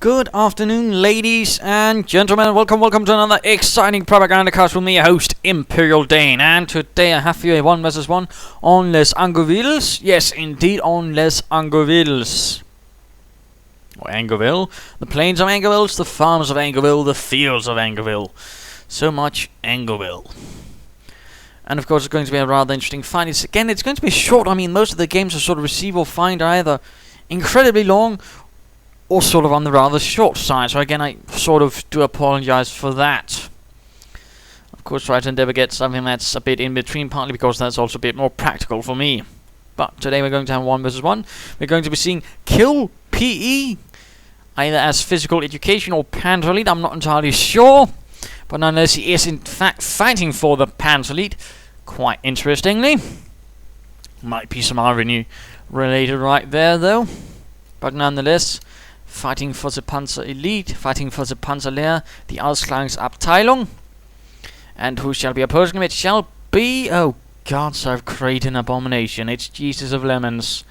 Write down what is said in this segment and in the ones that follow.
Good afternoon, ladies and gentlemen. Welcome to another exciting Propagandacast with me, your host, Imperial Dane. And today I have for you a 1 vs 1 on Les Angovilles. Yes, indeed, on Les Angovilles. Or Angoville. The plains of Angoville, the farms of Angoville, the fields of Angoville. So much Angoville. And of course, it's going to be a rather interesting fight. It's going to be short. I mean, most of the games are sort of receive or find are either incredibly long or sort of on the rather short side. So again, I sort of do apologize for that. Of course, try to endeavor get something that's a bit in between, partly because that's also a bit more practical for me. But today we're going to have 1 vs 1. We're going to be seeing Kill PE, either as physical education or Panzer Elite. I'm not entirely sure, but nonetheless, he is in fact fighting for the Panzer Elite. Quite interestingly, might be some irony related right there, though. But nonetheless, fighting for the Panzer Elite, fighting for the Panzerlehr, the Ausgangsabteilung. And who shall be opposing him? It shall be, oh God, so I've created an abomination. It's Jesus of Lemons.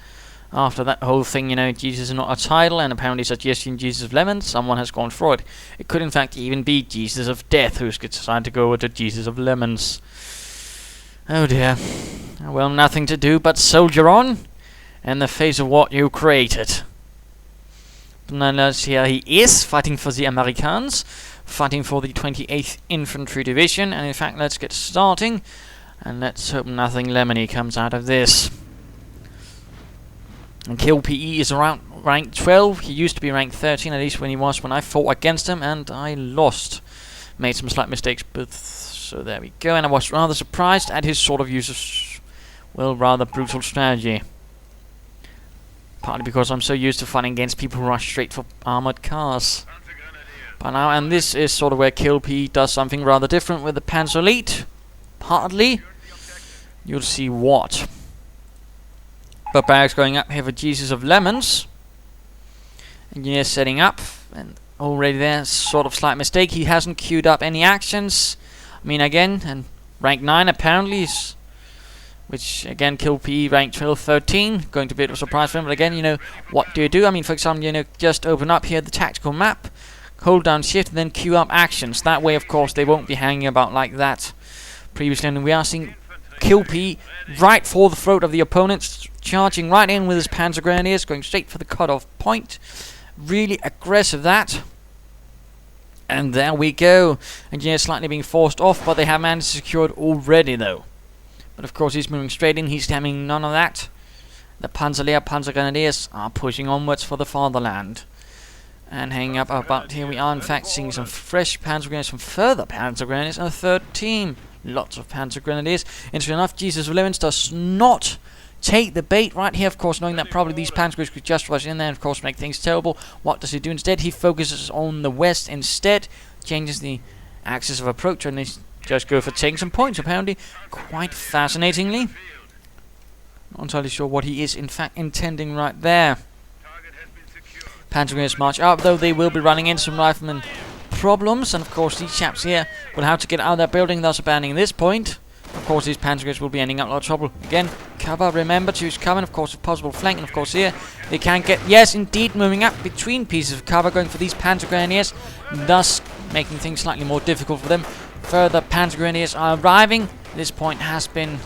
After that whole thing, you know, Jesus is not a title, and apparently suggesting Jesus of Lemons, someone has gone for it. It could in fact even be Jesus of Death, who's decided to go over to Jesus of Lemons. Oh dear. Well, nothing to do but soldier on in the face of what you created. Nonetheless, here he is, fighting for the Americans, fighting for the 28th Infantry Division, and in fact, let's get starting, and let's hope nothing lemony comes out of this. And Kill PE is around rank 12, he used to be rank 13, at least when I fought against him, and I lost. Made some slight mistakes, but so there we go, and I was rather surprised at his sort of use of, well, rather brutal strategy. Partly because I'm so used to fighting against people who rush straight for armored cars. By now, and this is sort of where Kill P does something rather different with the Panzer Elite. Partly. You'll see what. But barracks going up here for Jesus of Lemons. Engineer setting up. And already there, sort of slight mistake. He hasn't queued up any actions. I mean, again, and rank 9 apparently is... Which, again, Kill PE rank 12, 13. Going to be a bit of a surprise for him. But again, you know, what do you do? I mean, for example, you know, just open up here the tactical map. Hold down shift and then queue up actions. That way, of course, they won't be hanging about like that. Previously, and we are seeing Kill PE right for the throat of the opponent. Charging right in with his Panzer Grenadiers. Going straight for the cutoff point. Really aggressive, that. And there we go. Engineer slightly being forced off, but they have managed to secure it already, though. But of course he's moving straight in, he's having none of that. The Panzerlehr, Panzer Grenadiers are pushing onwards for the fatherland. And hanging up about here we are in fact seeing some fresh Panzer Grenadiers from further Panzer Grenadiers and a third team. Lots of Panzer Grenadiers. Interesting enough, Jesus of Lemons does not take the bait right here, of course, knowing that probably these Panzer Grenadiers could just rush in there and of course make things terrible. What does he do instead? He focuses on the west instead, changes the axis of approach, and he's just go for taking some points, apparently. Quite fascinatingly. Not entirely sure what he is, in fact, intending right there. Panzer Grenadiers march up, though they will be running into some rifleman problems. And, of course, these chaps here will have to get out of their building, thus abandoning this point. Of course, these Panzer Grenadiers will be ending up a lot of trouble. Again, cover, remember to use cover, and, of course, if possible, flank. And, of course, here they can get, yes, indeed, moving up between pieces of cover, going for these Panzer Grenadiers, thus making things slightly more difficult for them. Further Panzer Grenadiers are arriving. This point has been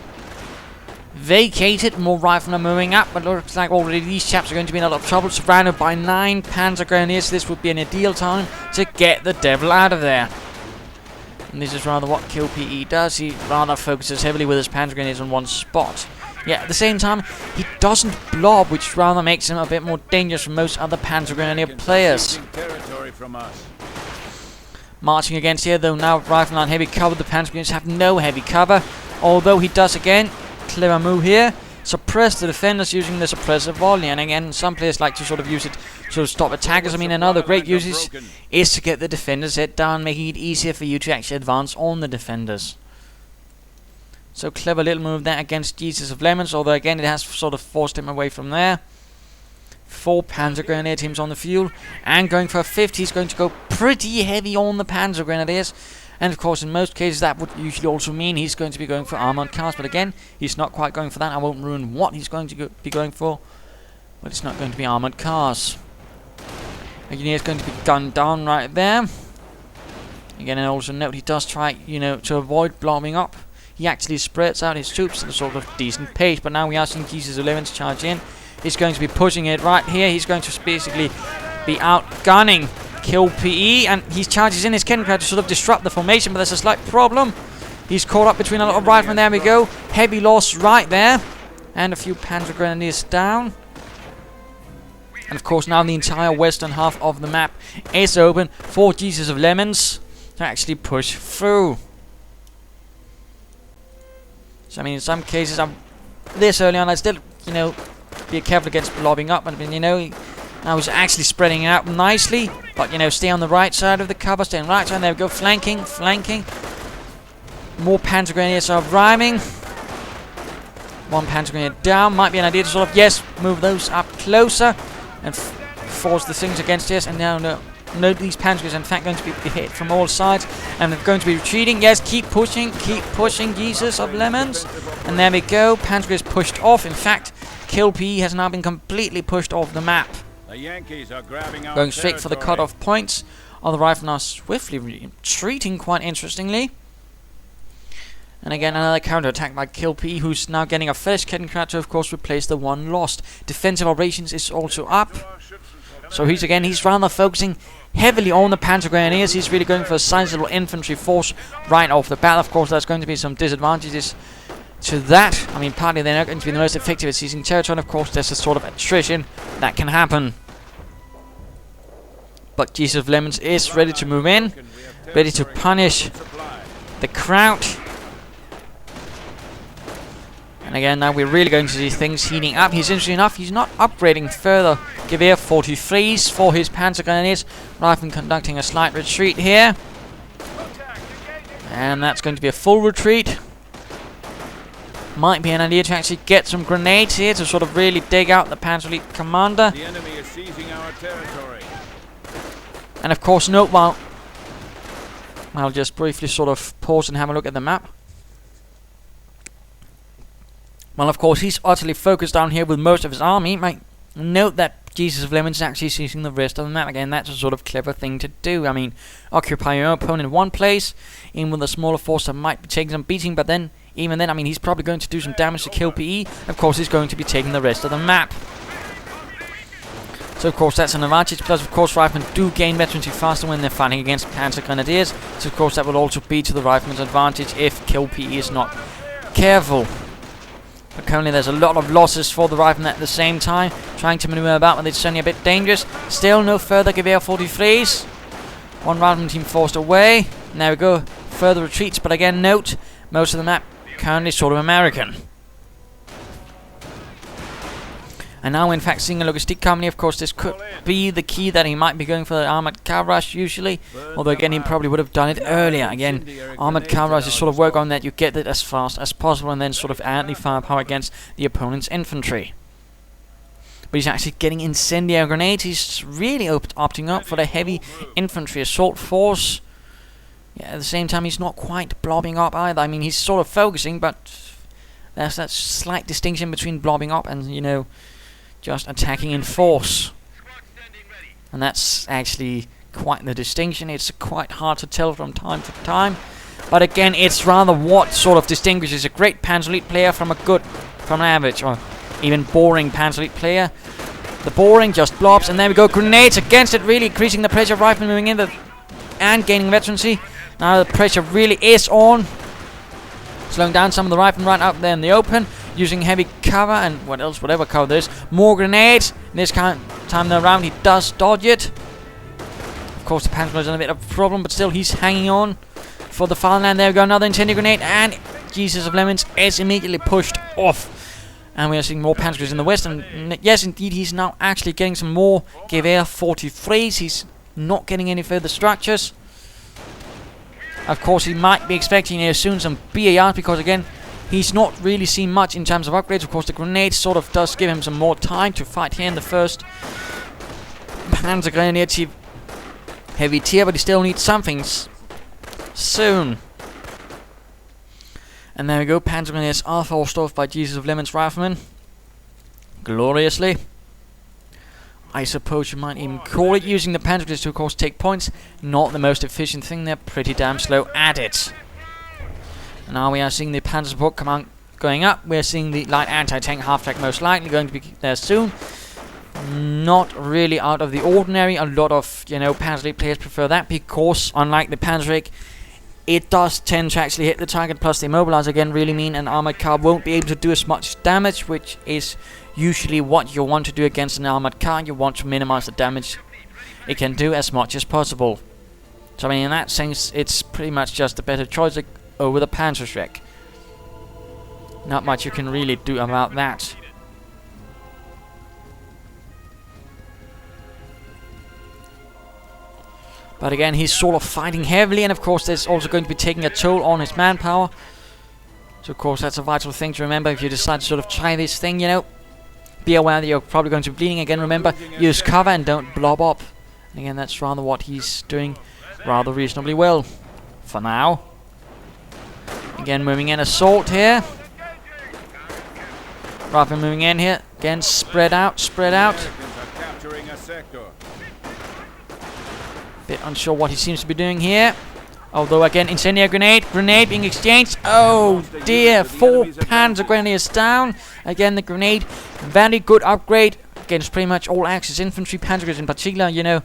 vacated. More riflemen are moving up, but looks like already these chaps are going to be in a lot of trouble. Surrounded by 9 Panzer Grenadiers. This would be an ideal time to get the devil out of there. And this is rather what Kill PE does. He rather focuses heavily with his Panzer Grenadiers on one spot. Yet at the same time, he doesn't blob, which rather makes him a bit more dangerous from most other Panzer Grenadier players. Marching against here, though now riflemen on heavy cover. The Panzer Grenadiers have no heavy cover. Although he does again, clever move here, suppress the defenders using the suppressive volley. And again, some players like to sort of use it to stop attackers. I mean, another great use is to get the defenders head down, making it easier for you to actually advance on the defenders. So clever little move there against Jesus of Lemons, although again it has sort of forced him away from there. 4 Panzer Grenadier teams on the field, and going for a 5th, he's going to go pretty heavy on the Panzer Grenadiers. And of course, in most cases, that would usually also mean he's going to be going for armored cars. But again, he's not quite going for that. I won't ruin what he's going to be going for, but it's not going to be armored cars. Again, he's going to be gunned down right there. Again, and also note he does try, to avoid blowing up. He actually spreads out his troops at a sort of decent pace, but now we are seeing Jesus 11 charge in. He's going to be pushing it right here. He's going to basically be outgunning Kill PE, and he charges in his cannon crowd to sort of disrupt the formation, but there's a slight problem. He's caught up between a lot of riflemen. There we go. Heavy loss right there, and a few Panzer Grenadiers down. And of course, now the entire western half of the map is open for Jesus of Lemons to actually push through. So I mean, in some cases, this early on, I still, be careful against lobbing up. And now he's actually spreading it out nicely. But stay on the right side of the cover. Stay on the right side. There we go. Flanking. More Panzer Grenadiers are rhyming. One Panzer Grenadier down. Might be an idea to sort of, yes, move those up closer and force the things against us. And now, no, these Panzer Grenadiers are in fact going to be hit from all sides. And they're going to be retreating. Yes, keep pushing, Jesus of Lemons. And there we go. Panzer Grenadiers pushed off. In fact, Kill PE has now been completely pushed off the map. The Yankees are grabbing our going straight for the cut-off points. Other riflemen are swiftly retreating, quite interestingly. And again, another counter-attack by Kill PE, who's now getting a fresh cannon crowd to, of course, replace the one lost. Defensive operations is also up. So he's rather focusing heavily on the Panzer Grenadiers. He's really going for a sizable infantry force right off the bat. Of course, there's going to be some disadvantages to that. I mean, partly they're not going to be the most effective at seizing territory, and of course there's a sort of attrition that can happen. But Jesus of Lemons is ready to move in, ready to punish the crowd. And again, now we're really going to see things heating up. He's interesting enough, he's not upgrading further Gewehr 43s for his Panzer Grenadiers, rather than conducting a slight retreat here. And that's going to be a full retreat. Might be an idea to actually get some grenades here to sort of really dig out the Panzer Elite commander. The enemy is seizing our territory. And of course, note while I'll just briefly sort of pause and have a look at the map. Well, of course, he's utterly focused down here with most of his army. Might note that Jesus of Lemons is actually seizing the rest of the map. Again, that's a sort of clever thing to do. I mean, occupy your opponent in one place, in with a smaller force that might be taking some beating, but then even then, I mean, he's probably going to do some damage to Kill PE. Of course, he's going to be taking the rest of the map. So, of course, that's an advantage. Plus, of course, riflemen do gain veterancy faster when they're fighting against Panzer Grenadiers. So, of course, that will also be to the rifleman's advantage if Kill PE is not careful. But currently, there's a lot of losses for the riflemen at the same time. Trying to maneuver about, but it's certainly a bit dangerous. Still no further Gewehr 43s. One rifleman team forced away. And there we go. Further retreats, but again, note, most of the map currently sort of American. And now, in fact, seeing a logistic company, of course, this could be the key that he might be going for the armored car rush usually. Although, again, he probably would have done it earlier. Again, armored car rush is sort of work on that. You get it as fast as possible and then sort of add the firepower against the opponent's infantry. But he's actually getting incendiary grenades. He's really opting up for the heavy infantry assault force. Yeah, at the same time, he's not quite blobbing up either. I mean, he's sort of focusing, but there's that slight distinction between blobbing up and, just attacking in force. And that's actually quite the distinction. It's quite hard to tell from time to time. But again, it's rather what sort of distinguishes a great Panzer Elite player from an average or even boring Panzer Elite player. The boring just blobs, and there we go. Grenades against it, really increasing the pressure. Riflemen moving in and gaining veterancy. Now the pressure really is on. Slowing down some of the riflemen right out there in the open. Using heavy cover and whatever cover there is. More grenades. This time around he does dodge it. Of course the Panzer is in a bit of a problem, but still he's hanging on for the fatherland. There we go, another incendiary grenade, and Jesus of Lemons is immediately pushed off. And we are seeing more Panzers in the west, and yes, indeed, he's now actually getting some more Gewehr 43s. He's not getting any further structures. Of course, he might be expecting soon some BARs, because again, he's not really seen much in terms of upgrades. Of course, the grenade sort of does give him some more time to fight here in the first Panzer Grenadier heavy tier, but he still needs something soon. And there we go, Panzer Grenadiers are forced off by Jesus of Lemons riflemen. Gloriously. I suppose you might even call it, using the panzers to of course take points. Not the most efficient thing, they're pretty damn slow at it. And now we are seeing the panzer support command going up. We're seeing the light anti-tank half-track most likely going to be there soon. Not really out of the ordinary. A lot of, Panzer players prefer that because, unlike the Panzerich, it does tend to actually hit the target, plus the immobilizer again really mean an armored car won't be able to do as much damage, which is usually what you want to do against an armored car. You want to minimize the damage it can do as much as possible. So I mean, in that sense, it's pretty much just a better choice over the Panzerschreck. Not much you can really do about that. But again, he's sort of fighting heavily, and of course there's also going to be taking a toll on his manpower. So of course that's a vital thing to remember if you decide to sort of try this thing, Be aware that you're probably going to be bleeding. Again, remember, use cover and don't blob up. And again, that's rather what he's doing rather reasonably well. For now. Again, moving in assault here. Rather than moving in here. Again, spread out, spread out. Bit unsure what he seems to be doing here. Although again, incendiary grenade being exchanged. Oh dear, 4 Panzer Grenadiers down. Again, the grenade, very good upgrade against pretty much all Axis infantry, Panzer Grenadiers in particular,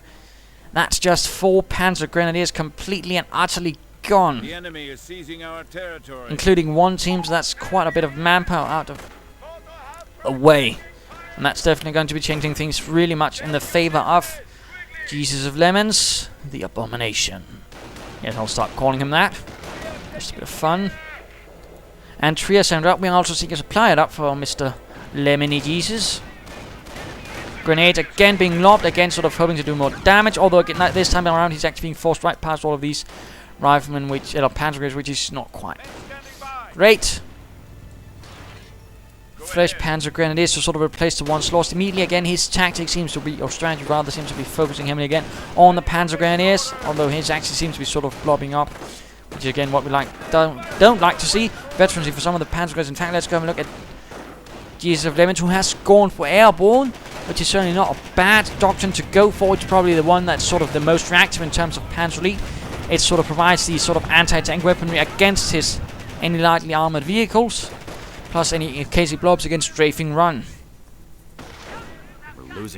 That's just 4 Panzer Grenadiers completely and utterly gone. The enemy is seizing our territory. Including one team, so that's quite a bit of manpower out of away. And that's definitely going to be changing things really much in the favor of Jesus of Lemons, the Abomination. Yes, I'll start calling him that. Just a bit of fun. And Trier sent up. We also see a supply it up for Mr. Lemony Jesus. Grenades again being lobbed, again sort of hoping to do more damage. Although again, this time around he's actually being forced right past all of these riflemen, Panzergrenadiers, which is not quite great. Fresh Panzer Grenadiers to sort of replace the ones lost immediately. Again, his tactic seems to be, or strategy rather, seems to be focusing heavily again on the Panzer Grenadiers, although his axis seems to be sort of blobbing up, which is again what we don't like to see. Veterancy for some of the Panzer Grenadiers. In fact, let's go and look at Jesus of Lemons, who has gone for airborne, which is certainly not a bad doctrine to go for. It's probably the one that's sort of the most reactive in terms of Panzer Elite. It sort of provides the sort of anti-tank weaponry against his any lightly armored vehicles, plus any case he blobs against strafing run.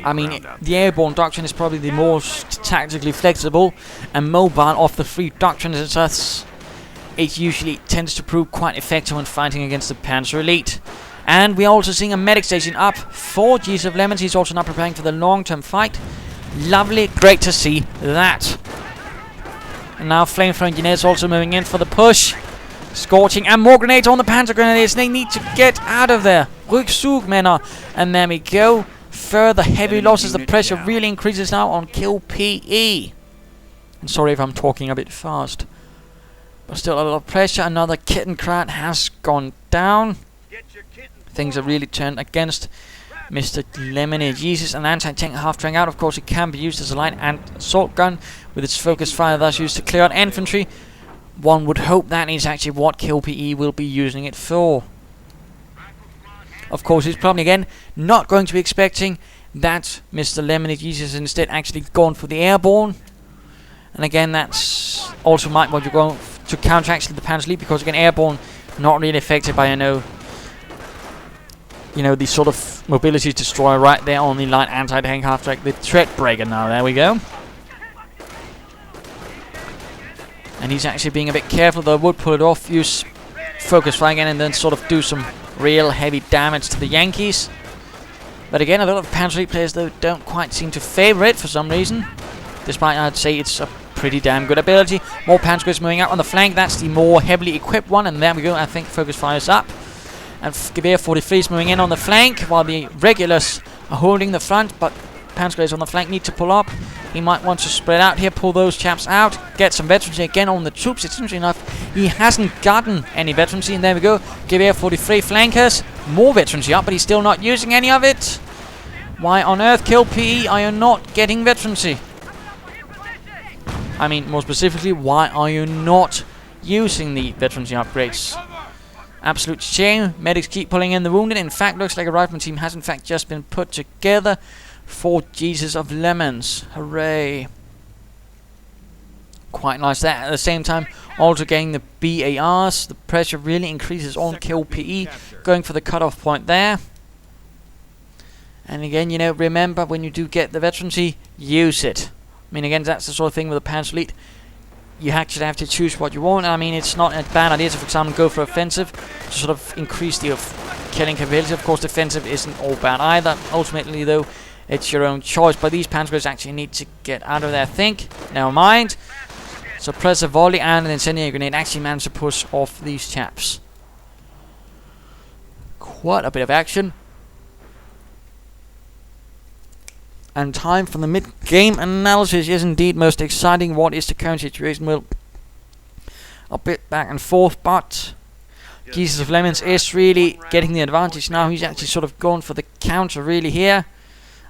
I mean, the airborne doctrine is probably the most tactically flexible and mobile of the 3 doctrines. Thus, it usually tends to prove quite effective when fighting against the Panzer Elite. And we're also seeing a medic station up for Jesus of Lemons. He's also now preparing for the long-term fight. Lovely, great to see that. And now Flamethrower Engineers also moving in for the push. Scorching, and more grenades on the Panzer Grenadiers. They need to get out of there. Rückzug, Männer. And there we go. Further heavy losses. The pressure really increases now on kill PE. And sorry if I'm talking a bit fast, but still a lot of pressure. Another Kittenkrat has gone down. Things are really turned against Mr. Lemony Jesus. An anti-tank half-track out. Of course, it can be used as a light and assault gun with its focus fire, thus used to clear out infantry. One would hope that is actually what Kill PE will be using it for. Of course, he's probably again not going to be expecting that Mr. Lemony Jesus has instead actually gone for the airborne. And again, that's also might what you're going to counter actually the Panzer Elite, because again, airborne not really affected by the sort of mobility destroyer right there on the light anti-tank half-track, the threat breaker. Now there we go. And he's actually being a bit careful, though. Would pull it off, use focus fire again, and then sort of do some real heavy damage to the Yankees. But again, a lot of Panzer Elite players, though, don't quite seem to favour it for some reason. Despite, I'd say, it's a pretty damn good ability. More Panzergrenadiers moving out on the flank. That's the more heavily equipped one. And there we go. I think focus fire's up. And Gewehr 43's moving in on the flank, while the regulars are holding the front. But Panzergrenadiers on the flank need to pull up. He might want to spread out here, pull those chaps out, get some veterancy again on the troops. It's interesting enough, he hasn't gotten any veterancy, and there we go. Gewehr 43 flankers, more veterancy up, but he's still not using any of it. Why on earth, Kill PE, are you not getting veterancy? I mean, more specifically, why are you not using the veterancy upgrades? Absolute shame. Medics keep pulling in the wounded. In fact, looks like a rifleman team has in fact just been put together for Jesus of Lemons. Hooray. Quite nice that. At the same time, also getting the BARs. The pressure really increases on Kill PE. Going for the cutoff point there. And again, you know, remember when you do get the veterancy, use it. I mean, again, that's the sort of thing with the Panzer Elite. You actually have to choose what you want. I mean, it's not a bad idea to, for example, go for offensive to sort of increase the killing capability. Of course, defensive isn't all bad either. Ultimately, though, it's your own choice. But these Panzers actually need to get out of there, I think. Never mind. Suppressor volley and an incendiary grenade actually managed to push off these chaps. Quite a bit of action. And time for the mid-game analysis is indeed most exciting. What is the current situation? Well, a bit back and forth, but Jesus of Lemons is really getting the advantage now. He's actually sort of gone for the counter really here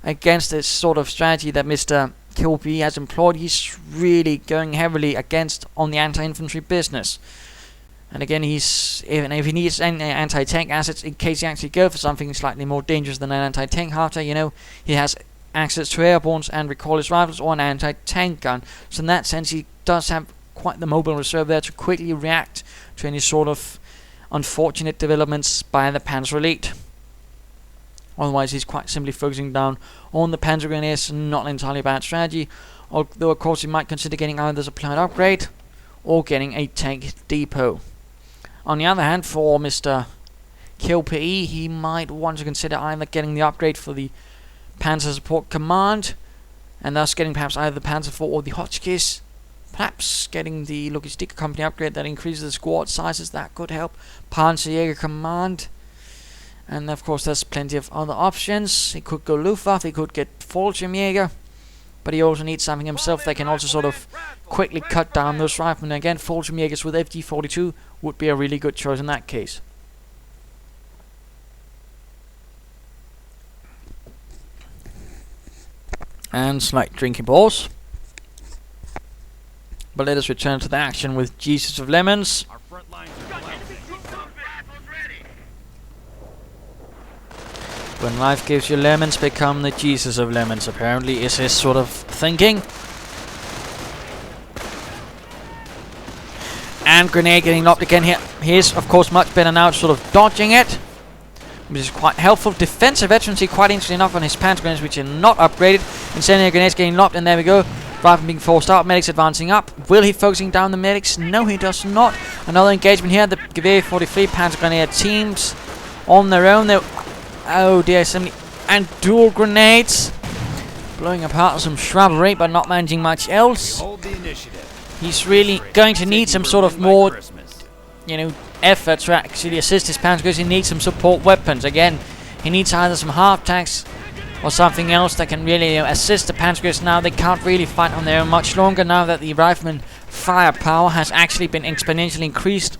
against this sort of strategy that Mr. Kilby has employed. He's really going heavily against on the anti-infantry business. And again, even if he needs any anti-tank assets in case he actually goes for something slightly more dangerous than an anti-tank halter, you know, he has access to airbornes and recoilless rifles or an anti-tank gun. So in that sense, he does have quite the mobile reserve there to quickly react to any sort of unfortunate developments by the Panzer Elite. Otherwise, he's quite simply focusing down on the Panzer Grenadiers. Not an entirely bad strategy, although of course he might consider getting either a supplied upgrade or getting a tank depot. On the other hand, for Mr. Kill PE, he might want to consider either getting the upgrade for the Panzer Support Command, and thus getting perhaps either the Panzer IV or the Hotchkiss. Perhaps getting the Logistic Company upgrade that increases the squad sizes, that could help. Panzerjäger Command. And of course there's plenty of other options. He could go Luftwaffe, he could get Fallschirmjäger, but he also needs something himself that can also sort of quickly cut down those riflemen. And again, Fallschirmjägers with FG42 would be a really good choice in that case. And slight drinking pause. But let us return to the action with Jesus of Lemons. When life gives you lemons, become the Jesus of Lemons, apparently, is his sort of thinking. And grenade getting knocked again here. He is, of course, much better now, sort of dodging it, which is quite helpful. Defensive veterancy, quite interesting enough on his Panzer grenades, which are not upgraded. Incendiary grenades getting knocked, and there we go. Rifle being forced out, medics advancing up. Will he focusing down the medics? No, he does not. Another engagement here. The Gewehr 43 Panzer Grenadier teams on their own. They're, oh dear, so many, and dual grenades. Blowing apart some shrubbery, but not managing much else. He's really going to need some sort of more, you know, effort to actually assist his Panzer, because he needs some support weapons. Again, he needs either some half tanks or something else that can really, you know, assist the Panzers. Now they can't really fight on their own much longer, now that the rifleman firepower has actually been exponentially increased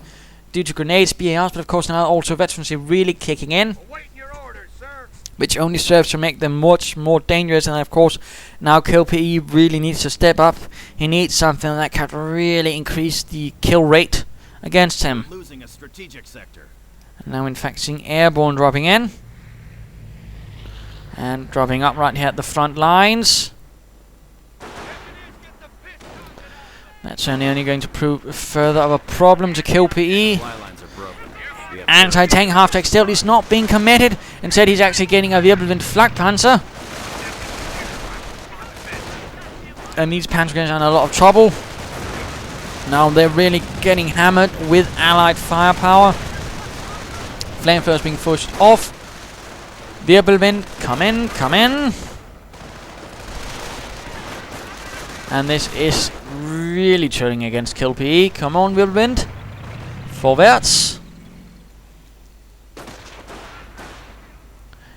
due to grenades, BARs, but of course now also veterancy really kicking in, which only serves to make them much more dangerous. And of course now Kill PE really needs to step up. He needs something that can really increase the kill rate against him. Losing a strategic sector. And now in fact seeing airborne dropping in. And dropping up right here at the front lines. That's only going to prove further of a problem to Kill PE. Anti-tank half-tech still, he's not being committed. Instead he's actually getting a Wirbelwind Flakpanzer. And these Panzer are in a lot of trouble. Now they're really getting hammered with allied firepower. Flamethrowers being pushed off. Wirbelwind, come in, come in. And this is really turning against Kill PE. Come on, Wirbelwind. Vorwärts.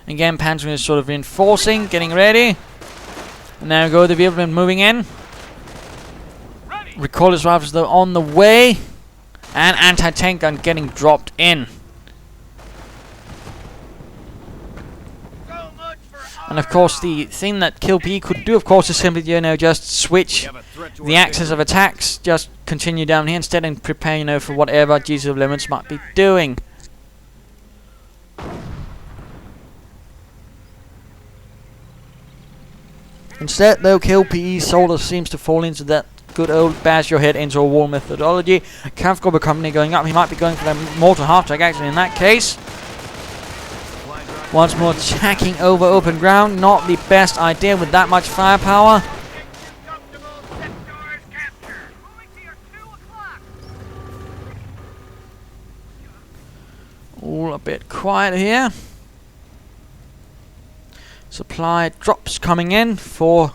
Again, Panzer is sort of reinforcing, getting ready. And there we go, the Wirbelwind moving in. Recoilless rifles though on the way. And anti-tank gun getting dropped in. And of course the thing that Kill PE could do, of course, is simply, you know, just switch the axis of attacks, just continue down here instead and prepare, you know, for whatever Jesus of Lemons might be doing. Instead, though, KLPE sort of seems to fall into that good old bash your head into a wall methodology. Kampfgruppe company going up. He might be going for the mortar half-track actually in that case. Once more attacking over open ground. Not the best idea with that much firepower. All a bit quiet here. Supply drops coming in for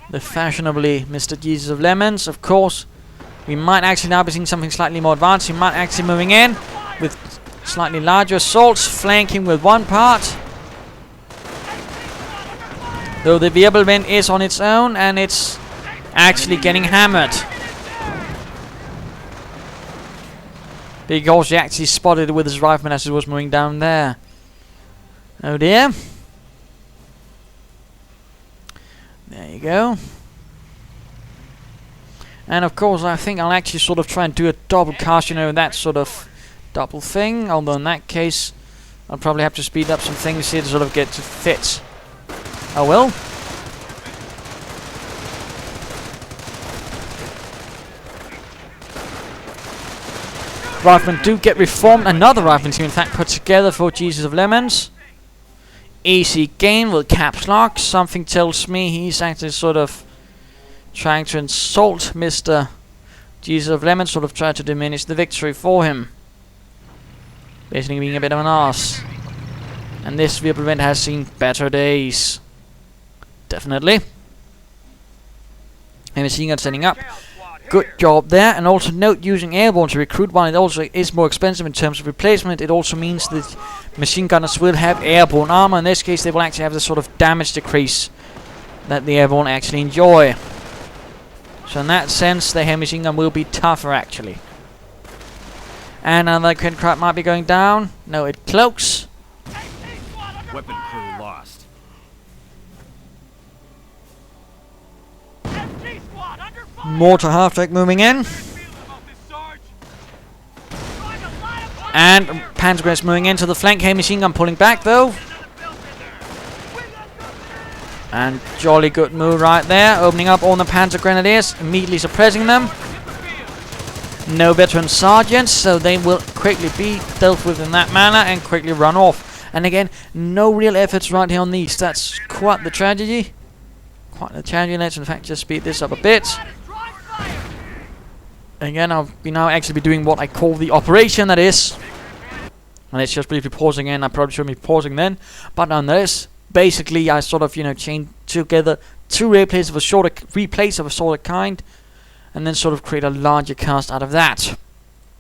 the fashionably Mr. Jesus of Lemons. Of course, we might actually now be seeing something slightly more advanced. He might actually moving in with slightly larger assaults, flanking with one part. Though the Wirbelwind is on its own and it's actually getting hammered. Because he actually spotted it with his rifleman as it was moving down there. Oh dear. There you go. And of course I think I'll actually sort of try and do a double cast, you know, that sort of double thing. Although in that case I'll probably have to speed up some things here to sort of get to fit. Oh well. Riflemen do get reformed. Another rifleman team in fact put together for Jesus of Lemons. Easy gain with caps lock. Something tells me he's actually sort of trying to insult Mr. Jesus of Lemons, sort of try to diminish the victory for him. Basically being a bit of an arse. And this Wirbelwind has seen better days. Definitely. And we're seeing it setting up. Good job there. And also note, using airborne to recruit, while it also is more expensive in terms of replacement, it also means that machine gunners will have airborne armor. In this case they will actually have the sort of damage decrease that the airborne actually enjoy. So in that sense the heavy machine gun will be tougher actually. And another crab might be going down. No, it cloaks. Weapon crew lost. Mortar half-track moving in. And Panzergrenadiers moving into the flank. Heavy machine gun pulling back though. And jolly good move right there. Opening up all the Panzergrenadiers. Immediately suppressing them. No veteran sergeants, so they will quickly be dealt with in that manner and quickly run off. And again, no real efforts right here on these. That's quite the tragedy. Quite the tragedy. Let's in fact just speed this up a bit. Again, I'll be now actually be doing what I call the operation, that is. And let's just briefly pause again. I probably shouldn't be pausing then. But nonetheless, basically I sort of, you know, chain together two replays of a shorter kind. And then sort of create a larger cast out of that.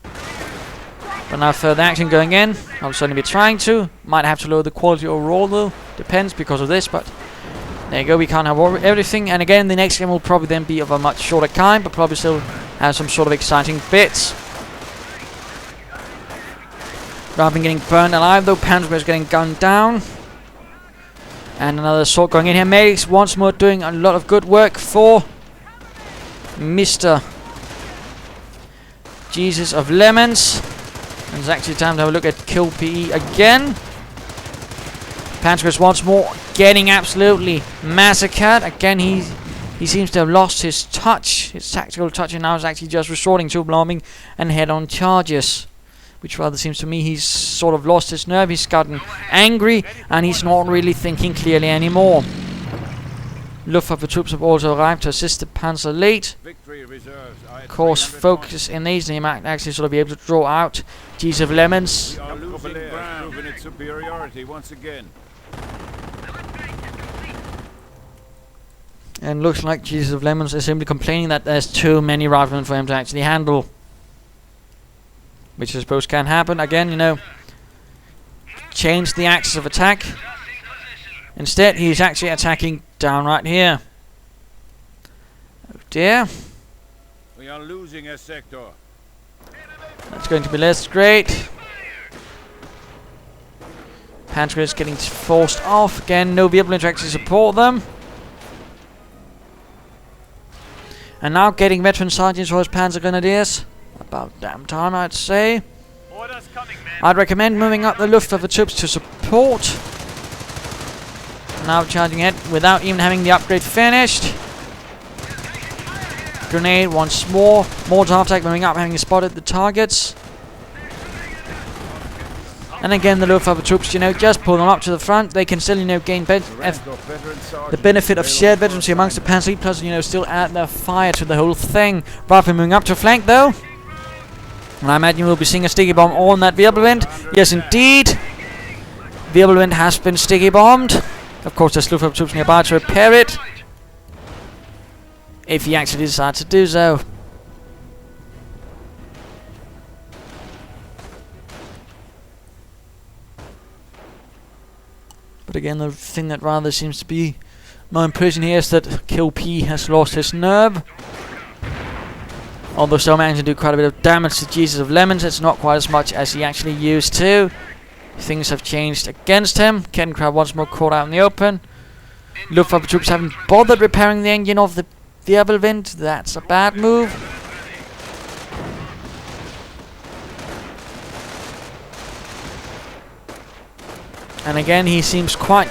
But now further action going in. I'll certainly be trying to. Might have to lower the quality overall though. Depends because of this, but there you go. We can't have everything. And again, the next game will probably then be of a much shorter kind, but probably still have some sort of exciting bits. Rather than getting burned alive though, Panzer is getting gunned down. And another assault going in here. Medics once more doing a lot of good work for Mr. Jesus of Lemons. And it's actually time to have a look at KLPE again. Panzergrenadiers once more getting absolutely massacred. Again, he seems to have lost his touch, his tactical touch, and now is actually just resorting to bombing and head-on charges. Which rather seems to me he's sort of lost his nerve. He's gotten angry and he's not really thinking clearly anymore. Luftwaffe troops have also arrived to assist the Panzer late. Of course, focus in these, and you might actually sort of be able to draw out Jesus of Lemons. We are losing ground, proving its superiority once again. And looks like Jesus of Lemons is simply complaining that there's too many riflemen for him to actually handle. Which I suppose can happen. Again, you know, change the axis of attack. Instead, he's actually attacking down right here. Oh dear. We are losing a sector. That's going to be less great. Panzer is getting forced off. Again, no vehicle to actually support them. And now getting veteran sergeants for his Panzer Grenadiers. About damn time, I'd say. Orders coming, man. I'd recommend moving up the Luftwaffe troops to support. Now charging it without even having the upgrade finished. Grenade once more. Mortar attack moving up, having spotted the targets. And again, the Luftwaffe troops, just pull them up to the front. They can still, gain the benefit of shared veterancy amongst the Panzer Elite, plus, still add their fire to the whole thing. Rather moving up to flank, though. And I imagine we'll be seeing a sticky bomb on that Wirbelwind. Yes, indeed. Wirbelwind has been sticky bombed. Of course, there's Luftwaffe troops nearby to repair it, if he actually decides to do so. But again, the thing that rather seems to be my impression here is that Kill P has lost his nerve. Although still managing to do quite a bit of damage to Jesus of Lemons, it's not quite as much as he actually used to. Things have changed against him. Kettenkrab once more caught out in the open. Luftwaffe troops haven't bothered repairing the engine of the Wirbelwind. That's a bad move. And again, he seems quite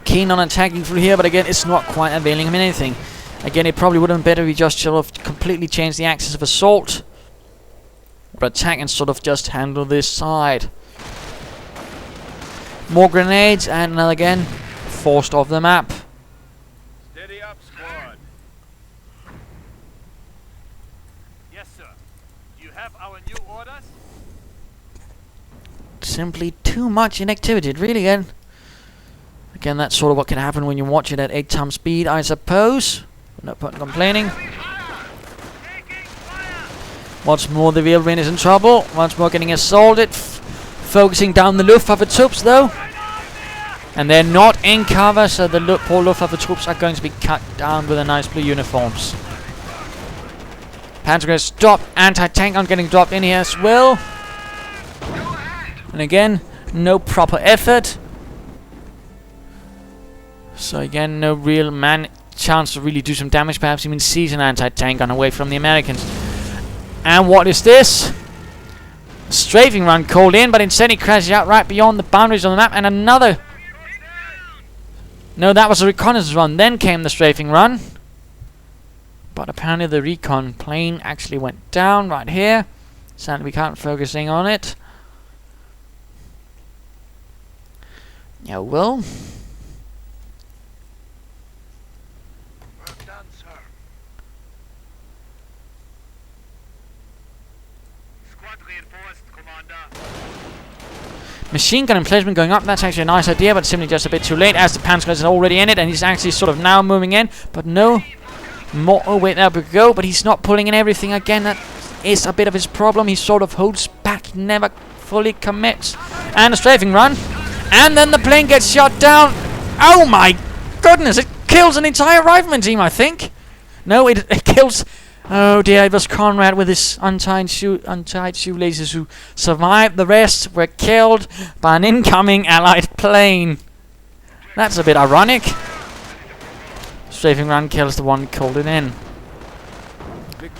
keen on attacking through here, but again, it's not quite availing him anything. Again, it probably would have been better if he just sort of completely changed the axis of assault, or attack and sort of just handle this side. More grenades, and another again, forced off the map. Steady up, squad. Yes, sir. Do you have our new orders? Simply too much inactivity, really. Again, that's sort of what can happen when you watch it at 8 times speed, I suppose. No point in complaining. Once more, the Wirbelwind is in trouble. Once more, getting assaulted. Focusing down the Luftwaffe troops, though. And they're not in cover, so the poor Luftwaffe troops are going to be cut down with their nice blue uniforms. Panzer grenade stop. Anti-tank on getting dropped in here as well. And again, no proper effort. So again, no real chance to really do some damage. Perhaps even seize an anti-tank gun away from the Americans. And what is this? A strafing run called in, but instead he crashes out right beyond the boundaries on the map. And another... No, that was a reconnaissance run. Then came the strafing run. But apparently the recon plane actually went down right here. Sadly, we can't focusing on it. Yeah, well. Well done, sir. Squad reinforced, Commander. Machine gun emplacement going up. That's actually a nice idea, but simply just a bit too late as the Panzer is already in it, and he's actually sort of now moving in. But no more. Oh wait, there we go. But he's not pulling in everything again. That is a bit of his problem. He sort of holds back, never fully commits. And a strafing run. And then the plane gets shot down. Oh my goodness, it kills an entire rifleman team, I think. No, it kills... Oh dear, it was Conrad with his untied shoelaces who survived. The rest were killed by an incoming Allied plane. That's a bit ironic. Strafing run kills the one called it in.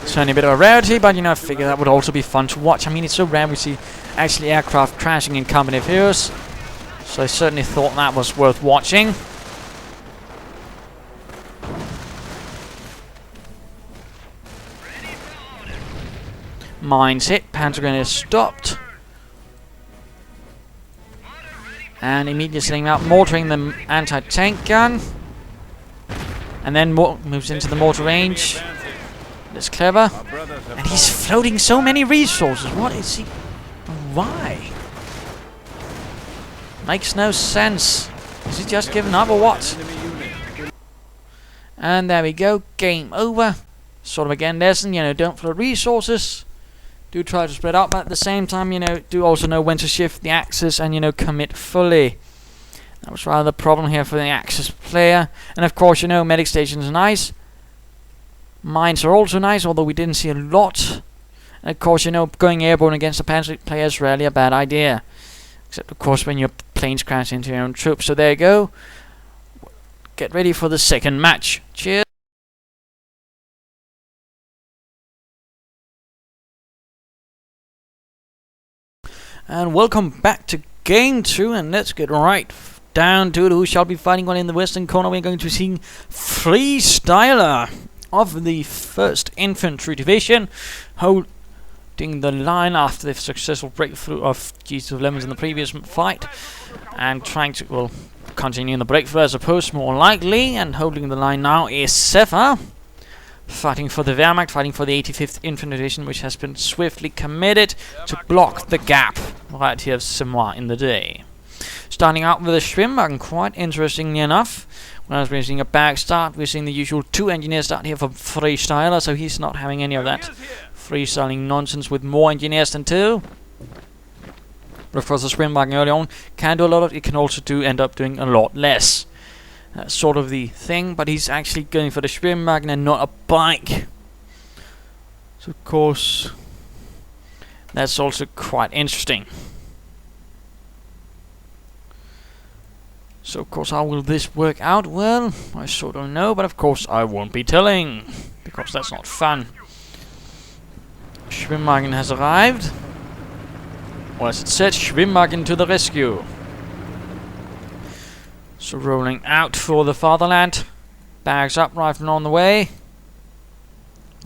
Certainly a bit of a rarity, but I figure that would also be fun to watch. I mean, it's so rare we see actually aircraft crashing in company of heroes. So I certainly thought that was worth watching. Mines hit, Panzer grenade stopped. And immediately setting out, mortaring the anti-tank gun. And then moves into the mortar range. That's clever. And he's floating so many resources. What is he... Why? Makes no sense. Is he just giving up or what? And there we go. Game over. Sort of again lesson, don't float resources. Do try to spread out, but at the same time, do also know when to shift the axis and, commit fully. That was rather the problem here for the Axis player. And of course, medic stations are nice. Mines are also nice, although we didn't see a lot. And of course, going airborne against a Panzer player is rarely a bad idea. Except, of course, when your planes crash into your own troops. So there you go. Get ready for the second match. Cheers. And welcome back to Game 2, and let's get right down to who shall be fighting on in the western corner. We're going to see Freestyler of the 1st Infantry Division holding the line after the successful breakthrough of Jesus of Lemons in the previous fight, and trying to, well, continuing the breakthrough, I suppose, more likely. And holding the line now is Sefa, fighting for the Wehrmacht, fighting for the 85th Infantry Division, which has been swiftly committed to block the gap right here of Semois in the day. Starting out with a Schwimmwagen, quite interestingly enough. Whereas we're seeing a back start, we're seeing the usual 2 engineers start here for Freestyler, so he's not having any of that freestyling nonsense with more engineers than 2. But of course the Schwimmwagen early on can do a lot of it, can also end up doing a lot less. That's sort of the thing, but he's actually going for the Schwimmwagen and not a bike. So of course, that's also quite interesting. So of course, how will this work out? Well, I sort of know, but of course I won't be telling, because that's not fun. Schwimmwagen has arrived. Or as it said, Schwimmwagen to the rescue. So rolling out for the fatherland. Bags up, rifle on the way.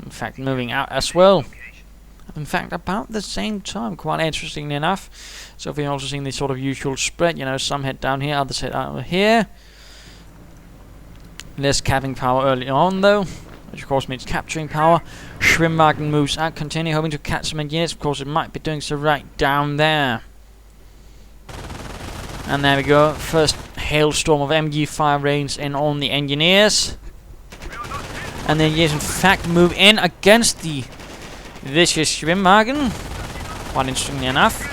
In fact, moving out as well. In fact, about the same time, quite interestingly enough. So we've also seen the sort of usual spread, you know, some head down here, others head out here. Less capping power early on though, which of course means capturing power. Schwimmwagen moves out, continue hoping to catch some engineers. Of course it might be doing so right down there. And there we go, first hailstorm of MG fire rains in on the engineers. And the engineers in fact move in against the vicious Schwimmwagen. Quite interestingly enough.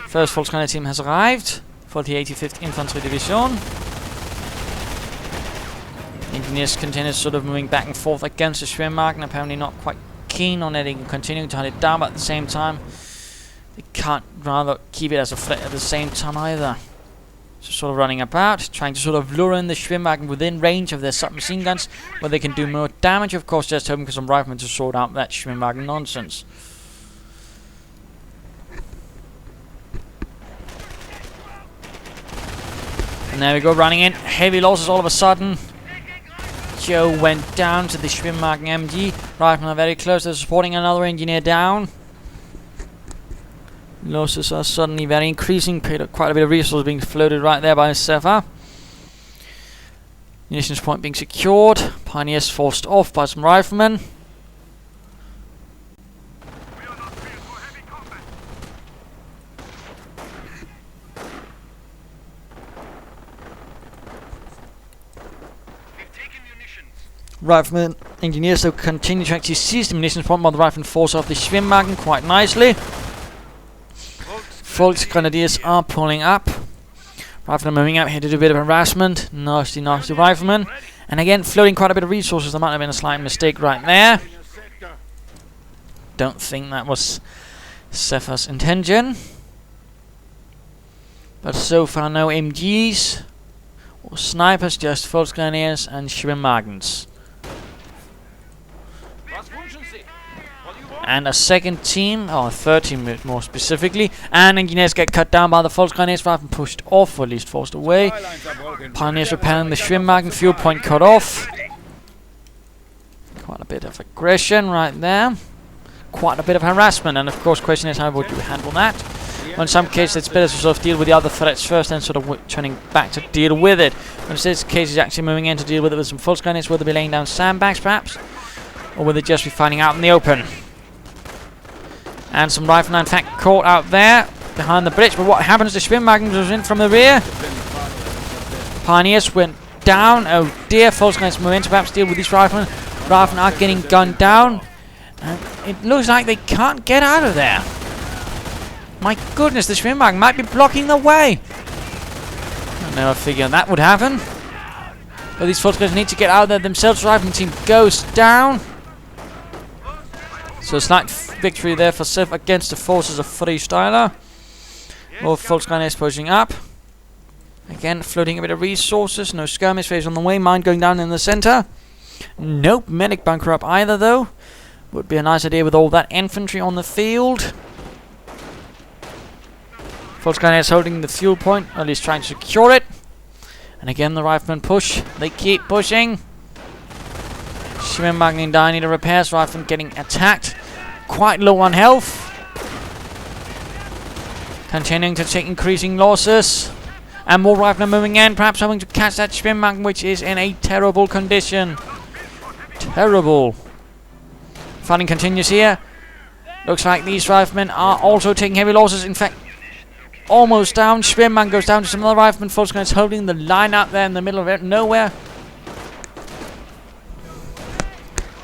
First Volkswagen team has arrived for the 85th Infantry Division. Engineers continue sort of moving back and forth against the Schwimmwagen, apparently not quite keen on letting continuing to hunt it down, but at the same time they can't rather keep it as a threat at the same time either. So sort of running about, trying to sort of lure in the Schwimmwagen within range of their submachine guns, where they can do more damage. Of course, just hoping for some riflemen to sort out that Schwimmwagen nonsense. And there we go, running in. Heavy losses all of a sudden. Joe went down to the Schwimmwagen MG. Riflemen are very close. They're supporting another engineer down. Losses are suddenly very increasing. Quite a bit of resources being floated right there by Sefa. Munitions point being secured. Pioneers forced off by some riflemen. Riflemen engineers so continue to actually seize the munitions point while the riflemen force off the Schwimmwagen quite nicely. Volksgrenadiers are pulling up. Riflemen moving out here to do a bit of harassment. Nasty riflemen. And again, floating quite a bit of resources. There might have been a slight mistake right there. Don't think that was Sefa's intention. But so far no MGs or snipers, just Volksgrenadiers and Schwimmwagens. And a second team, or a third team more specifically, and engineers get cut down by the Volksgrenadiers, rifle pushed off, or at least forced away. Pioneers repelling the Schwimmwagen, fuel point cut off. Quite a bit of aggression right there. Quite a bit of harassment, and of course, question is how would you handle that? Well, in some cases, it's better to sort of deal with the other threats first, then sort of turning back to deal with it. But in this case, he's actually moving in to deal with it with some Volksgrenadiers. Will they be laying down sandbags, perhaps? Or will they just be fighting out in the open? And some riflemen, in fact, caught out there behind the bridge. But what happens? The Schwimmwagen goes in from the rear. Pioneers went down. Oh dear, Volksgrenadiers move in to perhaps deal with these riflemen. Riflemen are getting gunned down. And it looks like they can't get out of there. My goodness, the Schwimmwagen might be blocking the way. I never figured that would happen. But these Volksgrenadiers need to get out of there themselves. Rifleman team goes down. So a slight victory there for Sefa against the forces of Freestyler. More Volksgrenadiers pushing up. Again, floating a bit of resources. No skirmish phase on the way. Mine going down in the center. Nope, medic bunker up either though. Would be a nice idea with all that infantry on the field. Volkswagen holding the fuel point, or at least trying to secure it. And again, the riflemen push. They keep pushing. Schwimmwagen in dire need of repairs. Riflemen getting attacked. Quite low on health. Continuing to take increasing losses. And more riflemen moving in. Perhaps having to catch that Schwimmwagen, which is in a terrible condition. Terrible. Fighting continues here. Looks like these riflemen are also taking heavy losses. In fact, almost down. Schwimmwagen goes down to some other riflemen. Volkswagen is holding the line out there in the middle of it. Nowhere.